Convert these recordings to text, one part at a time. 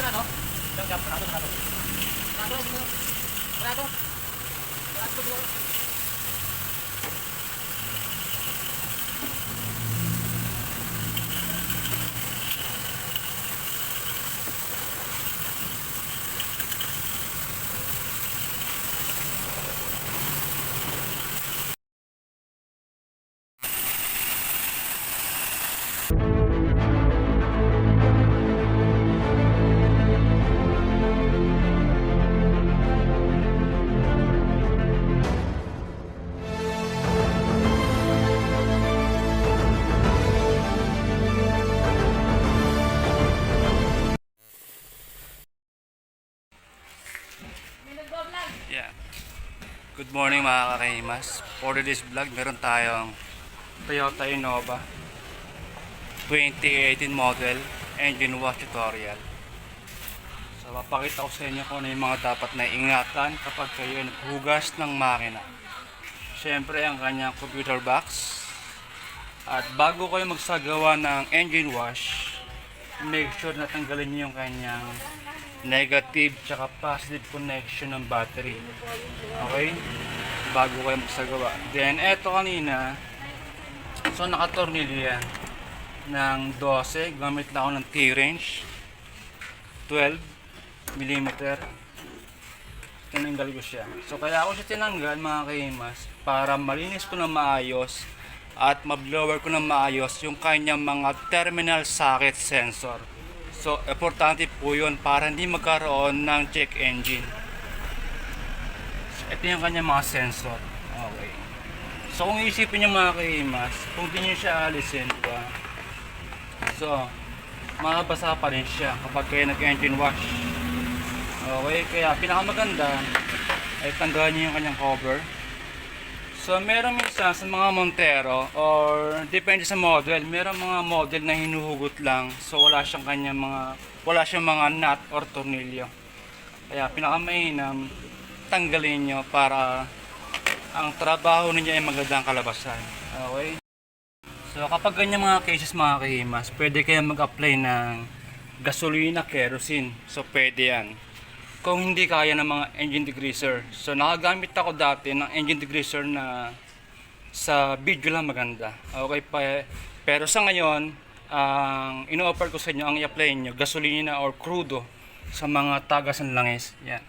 Sarado? Sarado, sarado. Sarado, sarado. Sarado. Yeah. Good morning mga kakaimas. For this vlog, meron tayong Toyota Innova 2018 model engine wash tutorial. So, papakita ko sa inyo kung ano yung mga dapat na ingatan kapag kayo naghugas ng makina. Siyempre, ang kanyang computer box. At bago kayo magsagawa ng engine wash, make sure na tanggalin niyo yung kanyang negative tsaka positive connection ng battery. Okay? Bago kayo magsagawa. Then, eto kanina, so nakatornilyo yan ng 12. Gamit lang ako ng T-wrench 12mm. Tinanggal ko siya. So, kaya ako siya tinanggal mga kaimas para malinis ko na maayos at mablower ko na maayos yung kanyang mga terminal socket sensor. So, importante po yun para hindi magkaroon ng check engine. So, ito yung kanyang mga sensor. Okay. So, kung isipin nyo mga kaimas, kung di nyo siya alisin pa, so, makabasa pa rin siya kapag kayo nag-engine wash. Okay, kaya pinakamaganda ay tanggalin nyo yung kanyang cover. So, meron minsan sa mga Montero or depende sa model, meron mga model na hinuhugot lang. So, wala siyang mga nut or tornilyo. Kaya pinakamainam, tanggalin nyo para ang trabaho ninyo ay magandang kalabasan. Okay? So, kapag ganyan mga cases mga kahimas, pwede kayo mag-apply ng gasolina, kerosene. So, pwede yan. Kung hindi kaya ng mga engine degreaser. So, nakagamit ako dati ng engine degreaser na sa video lang maganda. Okay pa. Pero sa ngayon, ang ino-offer ko sa inyo, ang i-apply nyo, gasolina or crudo sa mga tagas ng langis. Yan.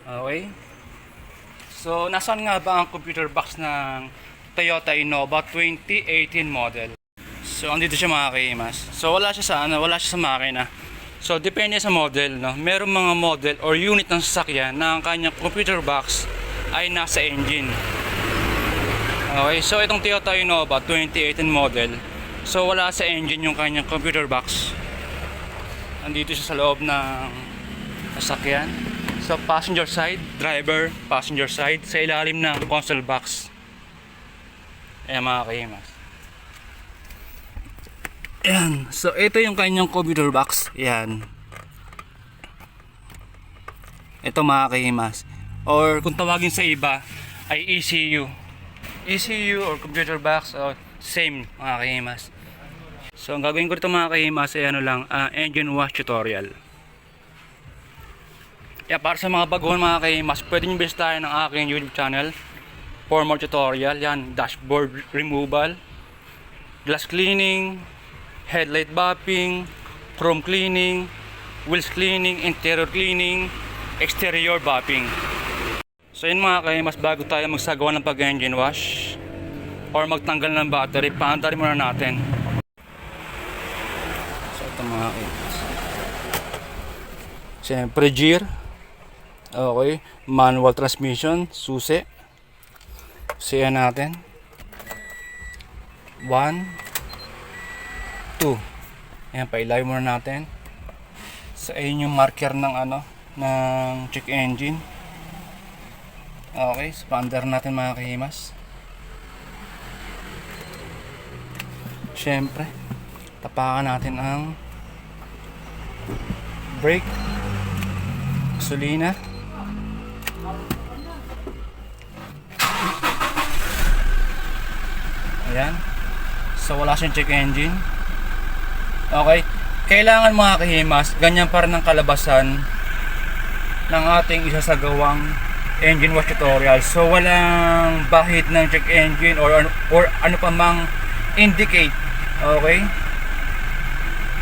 Okay. So, nasaan nga ba ang computer box ng Toyota Innova 2018 model? So, andito siya mga kaimas. So, wala siya sa makina. So, depende sa model, no? Merong mga model or unit ng sasakyan na ang kanyang computer box ay nasa engine. Okay, so itong Toyota Innova 2018 model, so wala sa engine yung kanyang computer box. Andito siya sa loob ng sasakyan. So, passenger side, driver, passenger side, sa ilalim ng console box. Ayan mga kaimas. Ayan. So, ito yung kanyang computer box. Ayan. Ito mga kahimas. Or kung tawagin sa iba, ay ECU. ECU or computer box, or same mga kahimas. So, ang gagawin ko dito mga kahimas ay engine wash tutorial. Kaya para sa mga baguhan mga kahimas, pwede nyo bisitahin ang aking YouTube channel for more tutorial. Yan, dashboard removal, glass cleaning, headlight buffing, chrome cleaning, wheels cleaning, interior cleaning, exterior buffing. So yun mga kaimas, bago tayo magsagawa ng pag-engine wash or magtanggal ng battery, paandarin muna natin. So ito mga kaimas, siyempre gear, okay, manual transmission, susi, siya natin 1, 2. Ayan, pailayo muna natin. So, ayun yung marker ng ng check engine. Okay, so paandar natin mga kahimas. Siyempre, tapakan natin ang brake, gasolina, ayan. So, wala siyang check engine. Okay, kailangan mga kahimas, ganyan pa rin ang kalabasan ng ating isasagawang engine wash tutorial. So walang bahid ng check engine or ano pa mang indicate. Okay?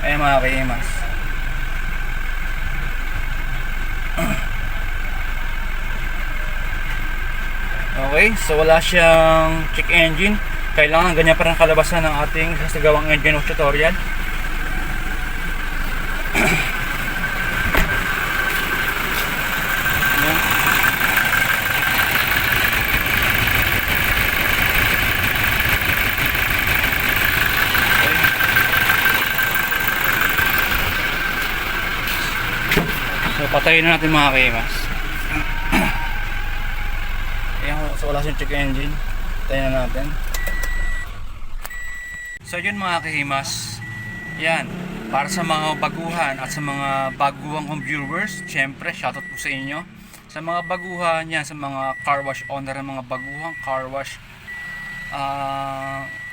Ayan mga kahimas. Okay, so wala siyang check engine. Kailangan ganyan pa rin ang kalabasan ng ating isasagawang engine wash tutorial. So patayin na natin mga kahimas. Ayan, so wala siyang check engine. Patayin na natin. So yun mga kahimas. Yan, para sa mga baguhan at sa mga baguhang home viewers, syempre shoutout po sa inyo. Sa mga baguhan yan, sa mga car wash owner ng mga baguhang car wash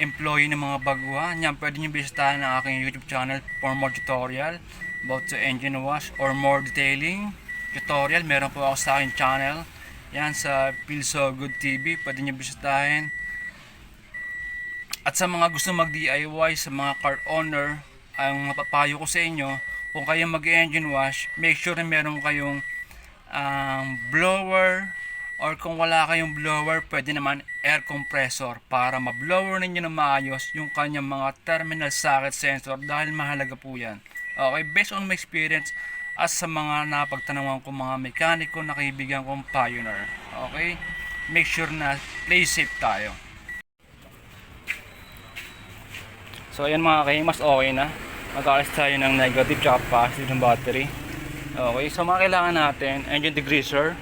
employee ng mga baguhan, yan, pwede nyo bisitahin ang aking YouTube channel for more tutorial about to engine wash or more detailing tutorial. Meron po ako sa aking channel yan sa Feel So Good TV, pwede nyo bisitahin. At sa mga gusto mag DIY, sa mga car owner, ang mapapayo ko sa inyo, kung kayo mag-engine wash, make sure na meron kayong blower, or kung wala kayong blower, pwede naman air compressor para ma-blower ninyo na maayos yung kanyang mga terminal socket sensor, dahil mahalaga po yan. Okay, based on my experience as sa mga napagtanawan ko mga mekaniko na kaibigan kong pioneer. Okay, make sure na play safe tayo. So ayan mga kahimas, okay na. Mag-alis tayo ng negative tsaka positive ng battery. Okay, so mga kailangan natin, engine degreaser,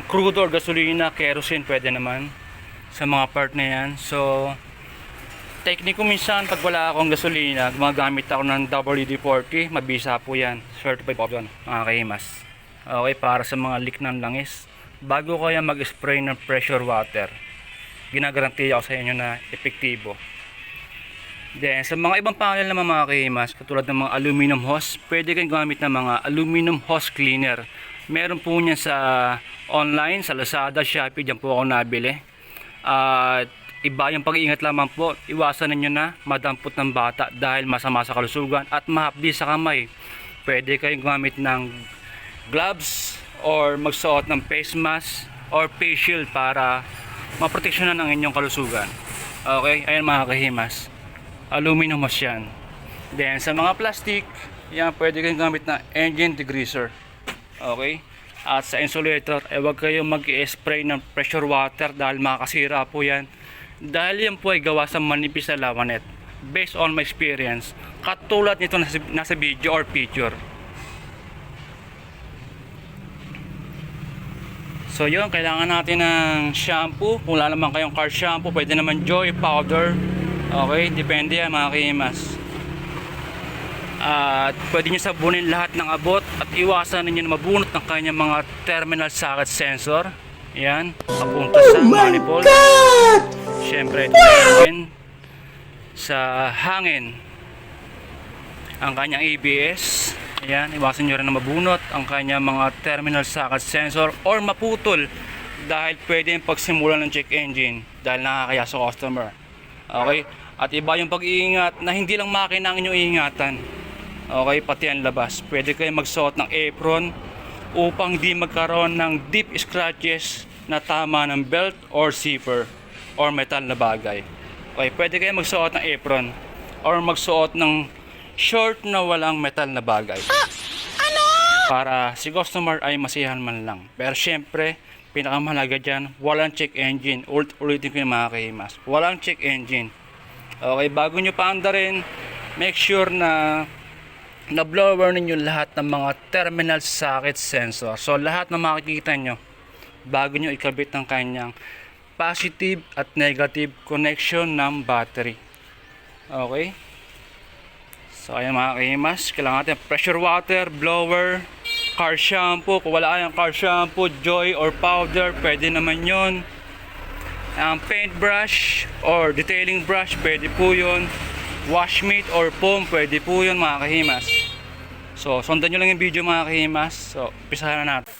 crude or gasolina, kerosene pwede naman sa mga part na yan. So technique ko minsan pag wala akong gasolina, gumagamit ako ng WD-40, mabisa po yan, certified po yun mga kahimas. Okay, para sa mga leak ng langis, bago kaya mag-spray ng pressure water, ginagarantiya ko sa inyo na epektibo. Then sa mga ibang pangalan naman mga kahimas, katulad ng mga aluminum hose, pwede kayong gumamit ng mga aluminum hose cleaner. Meron po niyan sa online, sa Lazada, Shopee, dyan po ako nabili. At iba yung pag-iingat lamang po, iwasan ninyo na madampot ng bata dahil masama sa kalusugan at mahapdi sa kamay. Pwede kayong gumamit ng gloves or magsuot ng face mask or face shield para maproteksyonan ang inyong kalusugan. Okay, ayan mga kahimas, aluminum hose yan. Then sa mga plastic, yan, pwede kayong gamit na engine degreaser. Okay, at sa insulator, huwag kayong mag-spray ng pressure water dahil makakasira po yan. Dahil yan po ay gawa sa manipis na lawanet. Based on my experience, katulad nito nasa video or picture. So yun, kailangan natin ng shampoo. Kung wala naman kayong car shampoo, pwede naman Joy powder. Okay, depende yan mga kahimas. At pwede nyo sabunin lahat ng abot at iwasan ninyo na mabunot ng kanyang mga terminal socket sensor. Yan, papunta sa manifold. Siyempre, ito sa hangin ang kanyang ABS. Ayan, iwasan nyo rin na mabunot ang kanyang mga terminal socket sensor or maputol dahil pwede yung pagsimula ng check engine dahil nakakaya sa customer. Okay, at iba yung pag-iingat na hindi lang makina ang inyong iingatan. Okay, pati ang labas. Pwede kayo magsuot ng apron upang di magkaroon ng deep scratches na tama ng belt or zipper or metal na bagay. Okay, pwede kayo magsuot ng apron or magsuot ng short na walang metal na bagay. Ano? Para si customer ay masiyahan man lang. Pero syempre, pinakamahalaga dyan, walang check engine. Ulitin ko yung mga kahimas, walang check engine. Okay, bago nyo paandarin, make sure na na-blower ninyo lahat ng mga terminal socket sensor. So lahat na makikita nyo bago nyo ikabit ng kanyang positive at negative connection ng battery. Okay, so ayan mga kahimas, kailangan natin pressure water, blower, car shampoo. Kung wala kayong car shampoo, Joy or powder, pwede naman yun. Ang paint brush or detailing brush, pwede po yun. washmate or foam, pwede po yun mga kahimas. So sundan nyo lang yung video mga kahimas. So umpisahan na natin.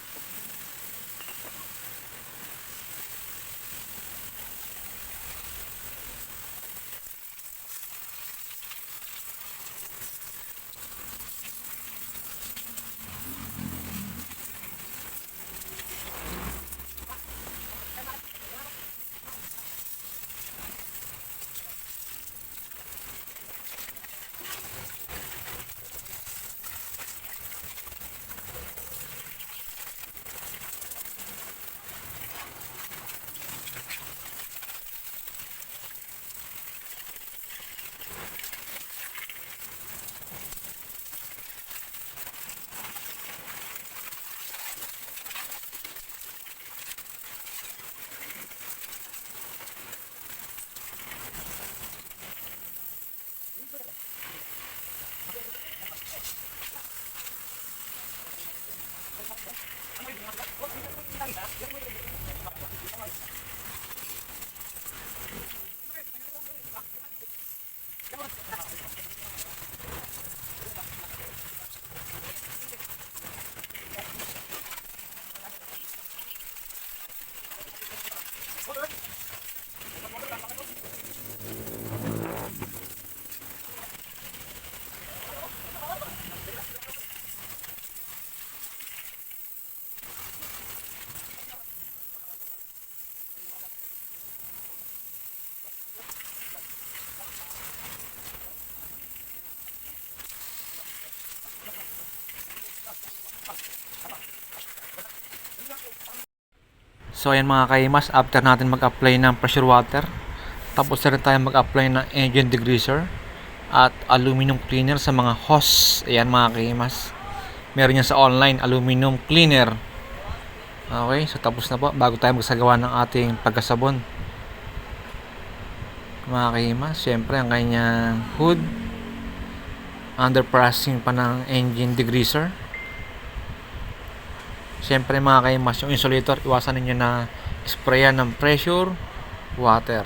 So ayan mga kahimas, after natin mag-apply ng pressure water, tapos na rin tayo mag-apply ng engine degreaser at aluminum cleaner sa mga hose. Ayan mga kahimas, meron yan sa online, aluminum cleaner. Okay, so tapos na po bago tayo magsagawa ng ating pagkasabon. Mga kahimas, syempre ang kanyang hood, under pressing pa ng engine degreaser. Siyempre mga kahimas, yung insulator, iwasan ninyo na sprayan ng pressure water.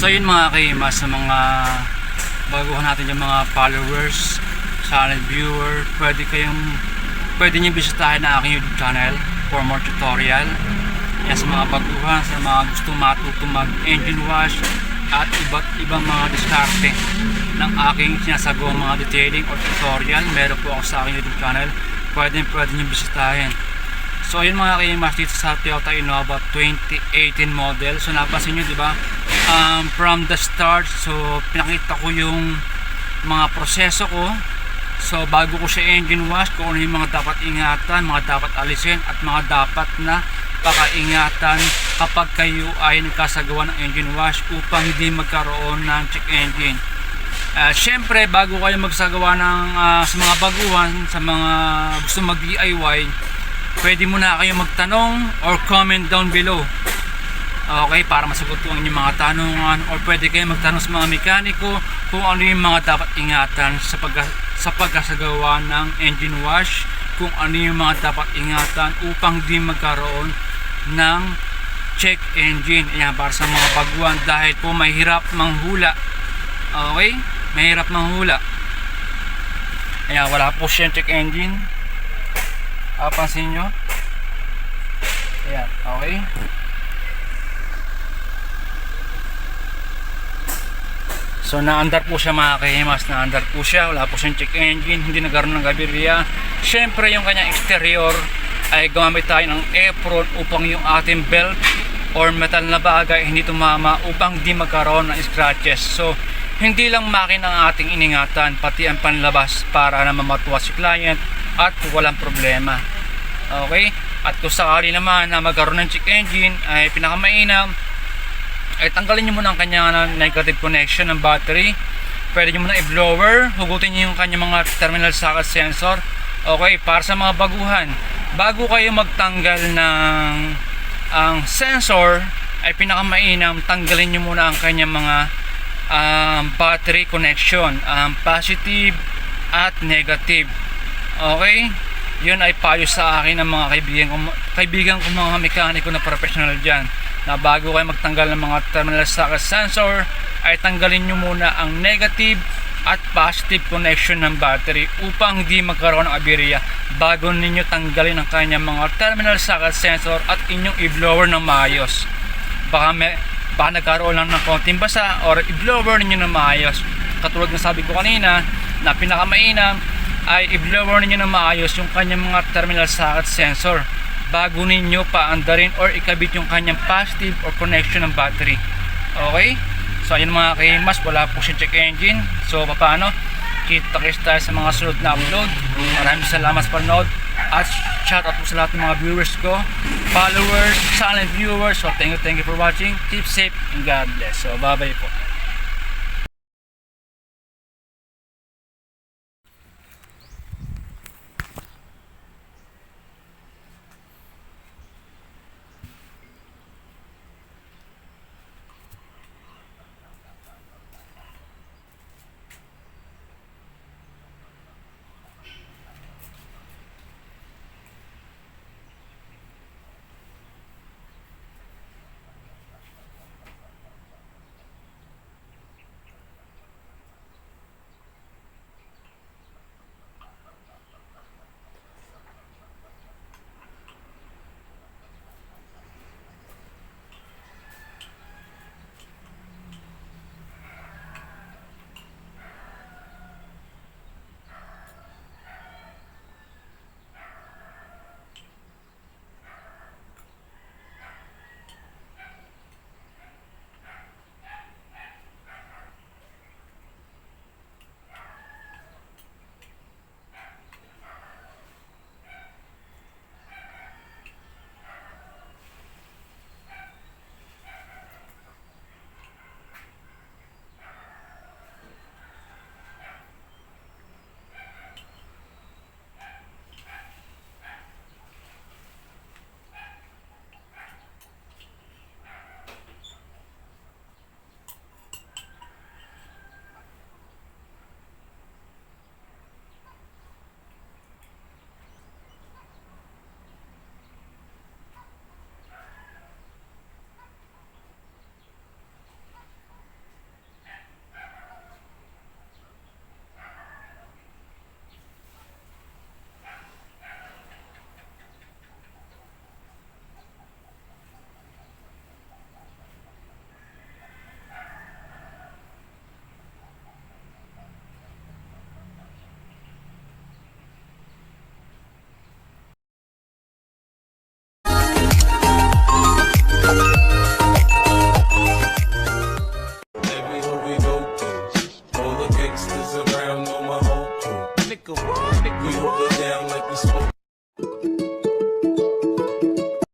So yun mga kaimas, sa mga baguhan natin yung mga followers, channel viewer, pwede nyo bisitahin na aking YouTube channel for more tutorial. Yan, sa mga baguhan, sa mga gusto matuto mag engine wash at iba't ibang mga diskarte ng aking sinasagawa mga detailing or tutorial, meron po ako sa aking YouTube channel, pwede nyo bisitahin. So ayun mga kaimas, dito sa Toyota Innova 2018 model. So napansin nyo diba, from the start, so pinakita ko yung mga proseso ko. So bago ko siya engine wash, kung ano yung mga dapat ingatan, mga dapat alisin, at mga dapat na pakaingatan kapag kayo ay nagkasagawa ng engine wash upang hindi magkaroon ng check engine. Syempre bago kayo magsagawa ng sa mga baguhan, sa mga gusto mag DIY, pwede muna kayo magtanong or comment down below, okay, para masagot ko ang inyong mga tanungan, or pwede kayo magtanong sa mga mekaniko kung ano yung mga dapat ingatan sa pagkasagawa ng engine wash, kung ano yung mga dapat ingatan upang di magkaroon ng check engine. Ayan, para sa mga baguhan dahil po mahirap manghula. Okay? Mahirap manghula. Ayan, wala po siyang check engine. Pansin nyo. Ayan, okay. So naandar po siya mga kahimas, naandar po siya, wala po siyang check engine, hindi nagkaroon ng aberya. Syempre yung kanyang exterior ay gumamit tayo ng apron upang yung ating belt or metal na bagay hindi tumama upang di magkaroon ng scratches. So hindi lang makina ang ating iningatan, pati ang panlabas para na mamatuwa si client at walang problema. Okay? At kung sakali naman na magkaroon ng check engine ay pinakamainam ay tanggalin nyo muna ang kanyang negative connection ng battery. Pwede nyo muna i-blower, hugutin nyo yung kanyang mga terminal socket sensor. Okay, para sa mga baguhan, bago kayo magtanggal ng ang sensor ay pinakamainam tanggalin nyo muna ang kanyang mga battery connection, positive at negative. Okay, yun ay payo sa akin ng mga kaibigan ko mga mekaniko na professional dyan, na bago kayo magtanggal ng mga terminal socket sensor ay tanggalin nyo muna ang negative at positive connection ng battery upang hindi magkaroon ng aberya bago ninyo tanggalin ang kanyang mga terminal socket sensor at inyong i-blower ng maayos. Baka nagkaroon lang ng konting basa or i-blower ninyo ng maayos. Katulad ng sabi ko kanina na pinakamainam ay i-blower ninyo ng maayos yung kanyang mga terminal socket sensor bago ninyo paandarin or ikabit yung kanyang positive or connection ng battery. Okay? So ayun mga kahimas, wala po siyang check engine. So paano? Kita-kits tayo sa mga sunod na upload. Maraming salamat sa panood at shout out po sa lahat ng mga viewers ko, followers, silent viewers. So thank you for watching. Keep safe and God bless. So bye bye po.